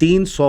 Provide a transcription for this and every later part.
300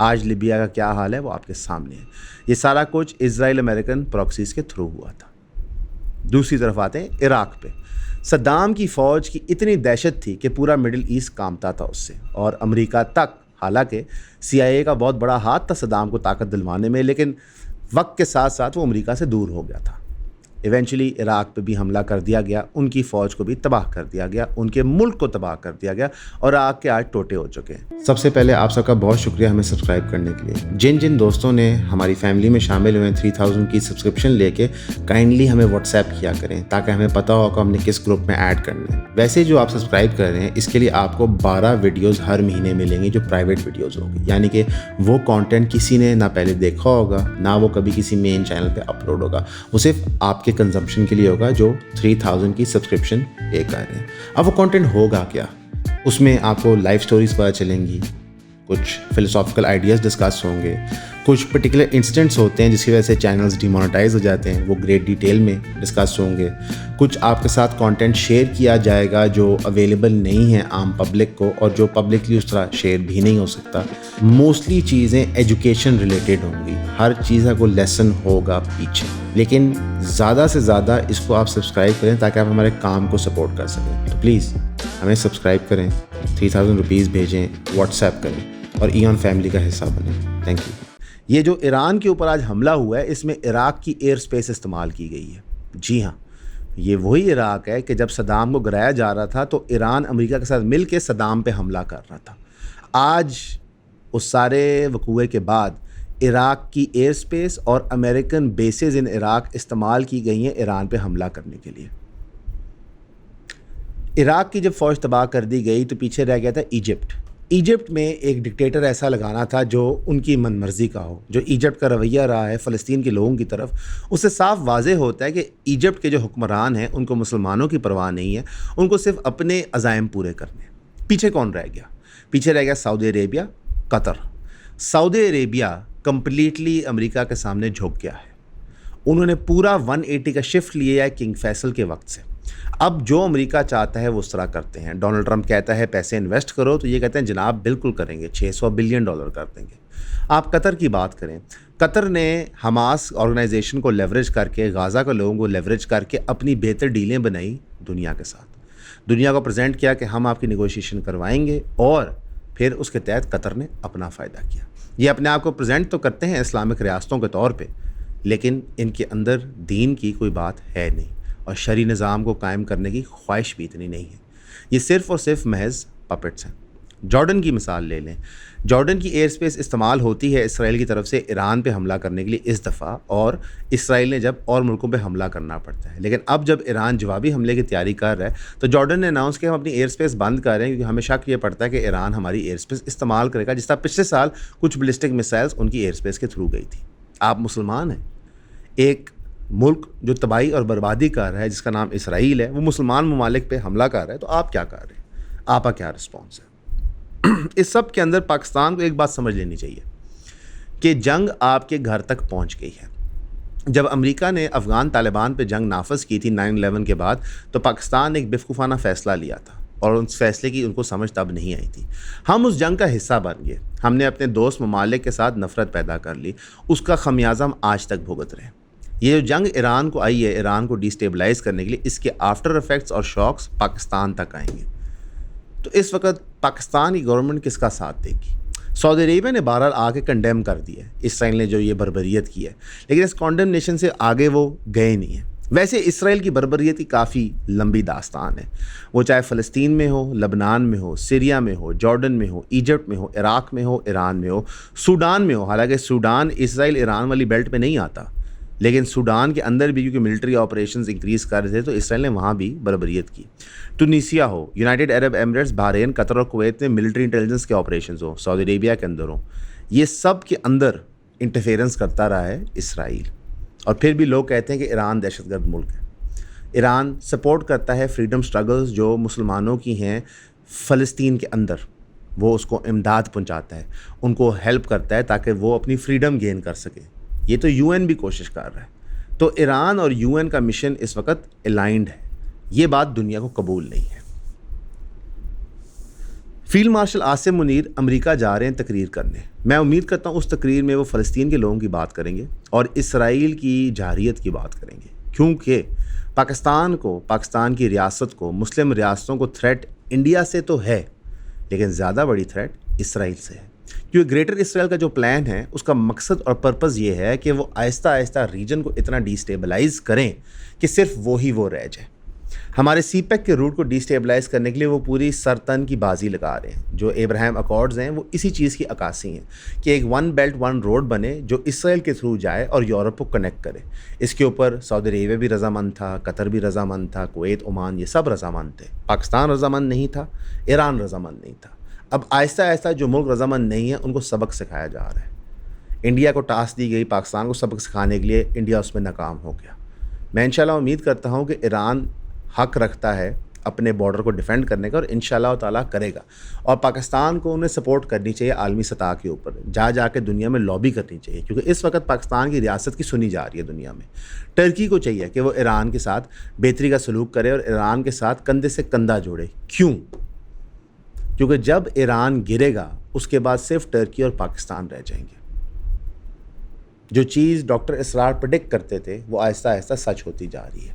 آج لیبیا کا کیا حال ہے وہ آپ کے سامنے ہے. یہ سارا کچھ اسرائیل امریکن پراکسیز کے تھرو ہوا تھا. دوسری طرف آتے ہیں عراق پہ. صدام کی فوج کی اتنی دہشت تھی کہ پورا مڈل ایسٹ کانپتا تھا اس سے, اور امریکہ تک. حالانکہ CIA کا بہت بڑا ہاتھ تھا صدام کو طاقت دلوانے میں, لیکن وقت کے ساتھ ساتھ وہ امریکہ سے دور ہو گیا تھا. ایونچولی عراق پہ بھی حملہ کر دیا گیا, ان کی فوج کو بھی تباہ کر دیا گیا, ان کے ملک کو تباہ کر دیا گیا, اور آگ کے آج ٹوٹے ہو چکے ہیں. سب سے پہلے آپ سب کا بہت شکریہ ہمیں سبسکرائب کرنے کے لیے. جن جن دوستوں نے ہماری فیملی میں شامل ہوئے 3000 کی سبسکرپشن لے کے, کائنڈلی ہمیں واٹس ایپ کیا کریں تاکہ ہمیں پتہ ہو کہ ہم نے کس گروپ میں ایڈ کرنا ہے. ویسے جو آپ سبسکرائب کر رہے ہیں اس کے لیے آپ کو 12 ویڈیوز ہر مہینے ملیں گی جو پرائیویٹ ویڈیوز ہوگی, یعنی کہ وہ کانٹینٹ کسی نے نہ پہلے دیکھا ہوگا نہ وہ کبھی کسی مین چینل پہ اپلوڈ ہوگا. وہ صرف آپ کے کنزمپشن کے لیے ہوگا جو 3000 کی سبسکرپشن پے کر رہے ہیں. اب وہ کانٹینٹ ہوگا کیا؟ اس میں آپ کو لائف سٹوریز پتہ چلیں گی, کچھ فلسافیکل آئیڈیاز ڈسکس ہوں گے, کچھ پرٹیکولر انسٹنٹس ہوتے ہیں جس کی وجہ سے چینلز ڈیمونیٹائز ہو جاتے ہیں, وہ گریٹ ڈیٹیل میں ڈسکس ہوں گے. کچھ آپ کے ساتھ کانٹینٹ شیئر کیا جائے گا جو اویلیبل نہیں ہے عام پبلک کو, اور جو پبلکلی اس طرح شیئر بھی نہیں ہو سکتا. موسٹلی چیزیں ایجوکیشن ریلیٹڈ ہوں گی, ہر چیز کا کوئی لیسن ہوگا پیچھے, لیکن زیادہ سے زیادہ اس کو آپ سبسکرائب کریں تاکہ آپ ہمارے کام کو سپورٹ کر سکیں. تو پلیز ہمیں سبسکرائب کریں, 3000 روپیز بھیجیں, واٹس ایپ کریں, اور ایون فیملی کا حصہ بنیں. Thank you. یہ جو ایران کے اوپر آج حملہ ہوا ہے اس میں عراق کی ایئر سپیس استعمال کی گئی ہے. جی ہاں, یہ وہی عراق ہے کہ جب صدام کو گرایا جا رہا تھا تو ایران امریکہ کے ساتھ مل کے صدام پہ حملہ کر رہا تھا. آج اس سارے وقوعے کے بعد عراق کی ایئر سپیس اور امریکن بیسز ان عراق استعمال کی گئی ہیں ایران پہ حملہ کرنے کے لیے. عراق کی جب فوج تباہ کر دی گئی تو پیچھے رہ گیا تھا ایجپٹ. ایجپٹ میں ایک ڈکٹیٹر ایسا لگانا تھا جو ان کی من مرضی کا ہو. جو ایجپٹ کا رویہ رہا ہے فلسطین کے لوگوں کی طرف, اس سے صاف واضح ہوتا ہے کہ ایجپٹ کے جو حکمران ہیں ان کو مسلمانوں کی پرواہ نہیں ہے, ان کو صرف اپنے عزائم پورے کرنے. پیچھے کون رہ گیا؟ پیچھے رہ گیا سعودی عربیہ, قطر. سعودی عربیہ کمپلیٹلی امریکہ کے سامنے جھک گیا ہے. انہوں نے پورا 180 کا شفٹ لیا ہے کنگ فیصل کے وقت سے. اب جو امریکہ چاہتا ہے وہ اس طرح کرتے ہیں. ڈونلڈ ٹرمپ کہتا ہے پیسے انویسٹ کرو تو یہ کہتے ہیں جناب بالکل کریں گے, $600 بلین کر دیں گے. آپ قطر کی بات کریں, قطر نے حماس آرگنائزیشن کو لیوریج کر کے, غازہ کے لوگوں کو لیوریج کر کے اپنی بہتر ڈیلیں بنائی دنیا کے ساتھ. دنیا کو پریزنٹ کیا کہ ہم آپ کی نیگوشیشن کروائیں گے, اور پھر اس کے تحت قطر نے اپنا فائدہ کیا. یہ اپنے آپ کو پریزنٹ تو کرتے ہیں اسلامک ریاستوں کے طور پہ, لیکن ان کے اندر دین کی کوئی بات ہے نہیں, اور شرعی نظام کو قائم کرنے کی خواہش بھی اتنی نہیں ہے. یہ صرف اور صرف محض پپٹس ہیں. جارڈن کی مثال لے لیں. جارڈن کی ایئر سپیس استعمال ہوتی ہے اسرائیل کی طرف سے ایران پہ حملہ کرنے کے لیے اس دفعہ, اور اسرائیل نے جب اور ملکوں پہ حملہ کرنا پڑتا ہے. لیکن اب جب ایران جوابی حملے کی تیاری کر رہا ہے تو جارڈن نے اناؤنس کیا ہم اپنی ایئر سپیس بند کر رہے ہیں, کیونکہ ہمیں شک یہ پڑتا ہے کہ ایران ہماری ایئر سپیس استعمال کرے گا, جس طرح پچھلے سال کچھ بلسٹک میسائلز ان کی ایئر سپیس کے تھرو گئی تھی. آپ مسلمان ہیں, ایک ملک جو تباہی اور بربادی کر رہا ہے جس کا نام اسرائیل ہے, وہ مسلمان ممالک پہ حملہ کر رہا ہے, تو آپ کیا کر رہے ہیں؟ آپ کا کیا رسپانس ہے؟ اس سب کے اندر پاکستان کو ایک بات سمجھ لینی چاہیے کہ جنگ آپ کے گھر تک پہنچ گئی ہے. جب امریکہ نے افغان طالبان پہ جنگ نافذ کی تھی 9/11 کے بعد, تو پاکستان نے ایک بیوقوفانہ فیصلہ لیا تھا, اور اس فیصلے کی ان کو سمجھ تب نہیں آئی تھی. ہم اس جنگ کا حصہ بن گئے, ہم نے اپنے دوست ممالک کے ساتھ نفرت پیدا کر لی, اس کا خمیازہ ہم آج تک بھگت رہے ہیں. یہ جو جنگ ایران کو آئی ہے ایران کو ڈیسٹیبلائز کرنے کے لیے, اس کے آفٹر افیکٹس اور شاکس پاکستان تک آئیں گے. تو اس وقت پاکستان کی گورنمنٹ کس کا ساتھ دے گی؟ سعودی عربیہ نے بہرحال آ کے کنڈیم کر دیا ہے اسرائیل نے جو یہ بربریت کی ہے, لیکن اس کنڈمنیشن سے آگے وہ گئے نہیں ہیں. ویسے اسرائیل کی بربریت کی کافی لمبی داستان ہے, وہ چاہے فلسطین میں ہو, لبنان میں ہو, سیریا میں ہو, جارڈن میں ہو, ایجپٹ میں ہو, عراق میں ہو, ایران میں ہو, سوڈان میں ہو. حالانکہ سوڈان اسرائیل ایران والی بیلٹ میں نہیں آتا, لیکن سوڈان کے اندر بھی کیونکہ ملٹری آپریشنز انکریز کر رہے تھے تو اسرائیل نے وہاں بھی بربریت کی. ٹونیسیا ہو, یونائٹڈ عرب ایمریٹس, بحرین, قطر اور کویت میں ملٹری انٹیلیجنس کے آپریشنز ہو, سعودی عربیہ کے اندر ہو, یہ سب کے اندر انٹرفیرنس کرتا رہا ہے اسرائیل. اور پھر بھی لوگ کہتے ہیں کہ ایران دہشت گرد ملک ہے. ایران سپورٹ کرتا ہے فریڈم سٹرگلز جو مسلمانوں کی ہیں فلسطین کے اندر, وہ اس کو امداد پہنچاتا ہے, ان کو ہیلپ کرتا ہے تاکہ وہ اپنی فریڈم گین کر سکے. یہ تو UN بھی کوشش کر رہا ہے. تو ایران اور UN کا مشن اس وقت الائنڈ ہے. یہ بات دنیا کو قبول نہیں ہے. فیلڈ مارشل عاصم منیر امریکہ جا رہے ہیں تقریر کرنے. میں امید کرتا ہوں اس تقریر میں وہ فلسطین کے لوگوں کی بات کریں گے اور اسرائیل کی جارحیت کی بات کریں گے، کیونکہ پاکستان کی ریاست کو، مسلم ریاستوں کو تھریٹ انڈیا سے تو ہے، لیکن زیادہ بڑی تھریٹ اسرائیل سے ہے. کیونکہ گریٹر اسرائیل کا جو پلان ہے اس کا مقصد اور پرپز یہ ہے کہ وہ آہستہ آہستہ ریجن کو اتنا ڈیسٹیبلائز کریں کہ صرف وہی وہ رہ جائے. ہمارے سی پیک کے روٹ کو ڈیسٹیبلائز کرنے کے لیے وہ پوری سرتن کی بازی لگا رہے ہیں. جو ابراہیم اکارڈز ہیں وہ اسی چیز کی عکاسی ہیں کہ ایک ون بیلٹ ون روڈ بنے جو اسرائیل کے تھرو جائے اور یورپ کو کنیکٹ کرے. اس کے اوپر سعودی عربیہ بھی رضامند تھا، قطر بھی رضامند تھا، کویت، عمان، یہ سب رضامند تھے. پاکستان رضامند نہیں تھا، ایران رضامند نہیں تھا. اب آہستہ آہستہ جو ملک رضامند نہیں ہے ان کو سبق سکھایا جا رہا ہے. انڈیا کو ٹاسک دی گئی پاکستان کو سبق سکھانے کے لیے، انڈیا اس میں ناکام ہو گیا. میں انشاءاللہ امید کرتا ہوں کہ ایران حق رکھتا ہے اپنے بارڈر کو ڈیفینڈ کرنے کا اور انشاءاللہ تعالیٰ کرے گا، اور پاکستان کو انہیں سپورٹ کرنی چاہیے عالمی سطح کے اوپر، جا کے دنیا میں لابی کرنی چاہیے، کیونکہ اس وقت پاکستان کی ریاست کی سنی جا رہی ہے دنیا میں. ٹرکی کو چاہیے کہ وہ ایران کے ساتھ بہتری کا سلوک کرے اور ایران کے ساتھ کندھے سے کندھا جوڑے. کیوں؟ کیونکہ جب ایران گرے گا اس کے بعد صرف ٹرکی اور پاکستان رہ جائیں گے. جو چیز ڈاکٹر اسرار پریڈکٹ کرتے تھے وہ آہستہ آہستہ سچ ہوتی جا رہی ہے.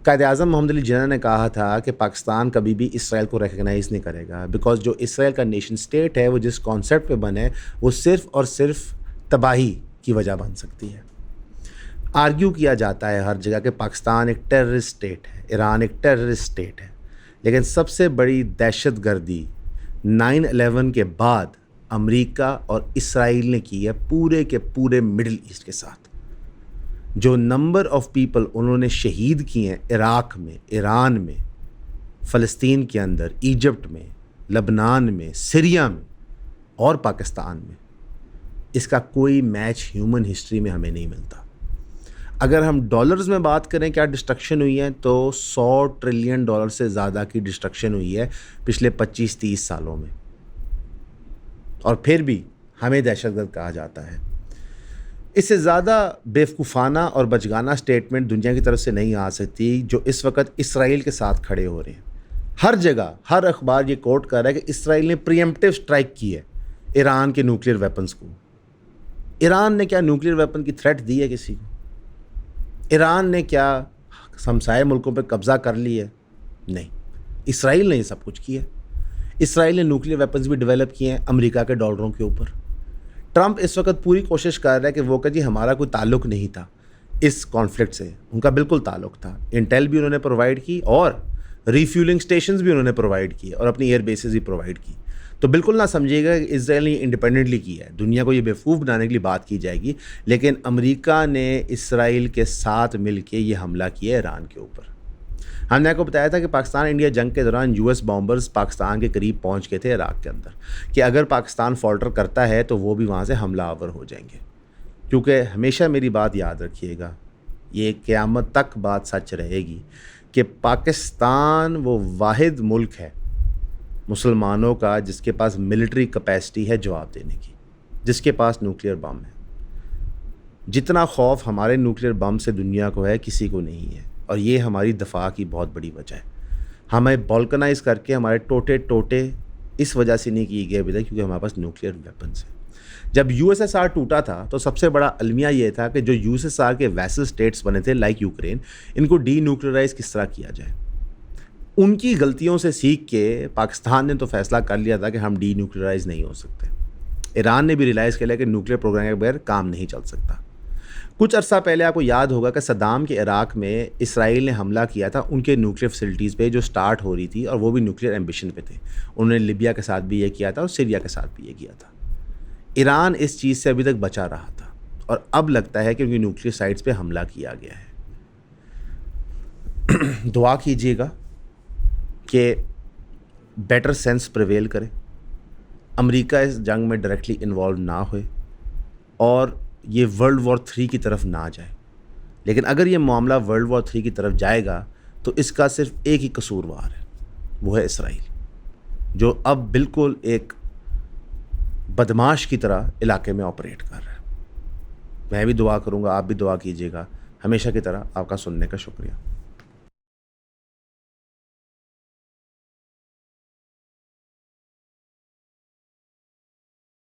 قائد اعظم محمد علی جناح نے کہا تھا کہ پاکستان کبھی بھی اسرائیل کو ریکگنائز نہیں کرے گا، بیکاز جو اسرائیل کا نیشن سٹیٹ ہے وہ جس کانسیپٹ پہ بنے وہ صرف اور صرف تباہی کی وجہ بن سکتی ہے. آرگیو کیا جاتا ہے ہر جگہ کہ پاکستان ایک ٹیررسٹ سٹیٹ ہے، ایران ایک ٹیررسٹ سٹیٹ ہے، لیکن سب سے بڑی دہشت گردی 9/11 کے بعد امریکہ اور اسرائیل نے کی ہے پورے کے پورے مڈل ایسٹ کے ساتھ. جو نمبر آف پیپل انہوں نے شہید کیے ہیں عراق میں، ایران میں، فلسطین کے اندر، ایجپٹ میں، لبنان میں، سیریا میں اور پاکستان میں، اس کا کوئی میچ ہیومن ہسٹری میں ہمیں نہیں ملتا. اگر ہم ڈالرز میں بات کریں کیا ڈسٹرکشن ہوئی ہے تو $100 ٹریلین سے زیادہ کی ڈسٹرکشن ہوئی ہے پچھلے 25-30 سالوں میں، اور پھر بھی ہمیں دہشت گرد کہا جاتا ہے. اس سے زیادہ بیوقوفانہ اور بچگانہ سٹیٹمنٹ دنیا کی طرف سے نہیں آ سکتی جو اس وقت اسرائیل کے ساتھ کھڑے ہو رہے ہیں. ہر جگہ ہر اخبار یہ کوٹ کر رہا ہے کہ اسرائیل نے پریمپٹیو سٹرائک کی ہے ایران کے نیوکلیر ویپنز کو. ایران نے کیا نیوکلیر ویپن کی تھریٹ دی ہے کسی کو؟ ایران نے کیا ہمسائے ملکوں پہ قبضہ کر لی ہے؟ نہیں، اسرائیل نے یہ سب کچھ کیا. اسرائیل نے نیوکلیر ویپنز بھی ڈیولپ کیے ہیں امریکہ کے ڈالروں کے اوپر. ٹرمپ اس وقت پوری کوشش کر رہا ہے کہ وہ کہ جی ہمارا کوئی تعلق نہیں تھا اس کانفلکٹ سے. ان کا بالکل تعلق تھا. انٹیل بھی انہوں نے پرووائڈ کی اور ریفیولنگ سٹیشنز بھی انہوں نے پرووائڈ کی اور اپنی ایئر بیسز بھی پرووائڈ کی. تو بالکل نہ سمجھیے گا کہ اسرائیل نے انڈیپینڈنٹلی کی ہے، دنیا کو یہ بیوقوف بنانے کے لیے بات کی جائے گی، لیکن امریکہ نے اسرائیل کے ساتھ مل کے یہ حملہ کیا ایران کے اوپر. ہم نے آپ کو بتایا تھا کہ پاکستان انڈیا جنگ کے دوران US بامبرز پاکستان کے قریب پہنچ گئے تھے عراق کے اندر، کہ اگر پاکستان فالٹر کرتا ہے تو وہ بھی وہاں سے حملہ آور ہو جائیں گے. کیونکہ ہمیشہ میری بات یاد رکھیے گا، یہ قیامت تک بات سچ رہے گی کہ پاکستان وہ واحد ملک ہے مسلمانوں کا جس کے پاس ملٹری کیپیسٹی ہے جواب دینے کی، جس کے پاس نیوکلیر بم ہے. جتنا خوف ہمارے نیوکلیر بم سے دنیا کو ہے کسی کو نہیں ہے، اور یہ ہماری دفاع کی بہت بڑی وجہ ہے. ہمیں بالکنائز کر کے ہمارے ٹوٹے اس وجہ سے نہیں کیے گئے ابھی تک کیونکہ ہمارے پاس نیوکلیر ویپنس ہیں. جب USSR ٹوٹا تھا تو سب سے بڑا المیہ یہ تھا کہ جو USSR کے ویسل سٹیٹس بنے تھے لائک یوکرین، ان کو ڈی نیوکلیرائز کس طرح کیا جائے. ان کی غلطیوں سے سیکھ کے پاکستان نے تو فیصلہ کر لیا تھا کہ ہم ڈی نیوکلیرائز نہیں ہو سکتے. ایران نے بھی ریلائز کر لیا کہ نیوکلیر پروگرام کے بغیر کام نہیں چل سکتا. کچھ عرصہ پہلے آپ کو یاد ہوگا کہ صدام کے عراق میں اسرائیل نے حملہ کیا تھا ان کے نیوکلیر فیسلٹیز پہ جو سٹارٹ ہو رہی تھی، اور وہ بھی نیوکلیر ایمبیشن پہ تھے. انہوں نے لیبیا کے ساتھ بھی یہ کیا تھا اور سیریا کے ساتھ بھی یہ کیا تھا. ایران اس چیز سے ابھی تک بچا رہا تھا، اور اب لگتا ہے کہ ان کی نیوکلیر سائٹس پہ حملہ کیا گیا ہے. دعا کیجیے گا کہ بیٹر سینس پریویل کرے، امریکہ اس جنگ میں ڈائریکٹلی انوالو نہ ہوئے اور یہ World War 3 کی طرف نہ جائے. لیکن اگر یہ معاملہ World War 3 کی طرف جائے گا تو اس کا صرف ایک ہی قصوروار ہے، وہ ہے اسرائیل، جو اب بالکل ایک بدماش کی طرح علاقے میں آپریٹ کر رہا ہے. میں بھی دعا کروں گا، آپ بھی دعا کیجیے گا. ہمیشہ کی طرح آپ کا سننے کا شکریہ.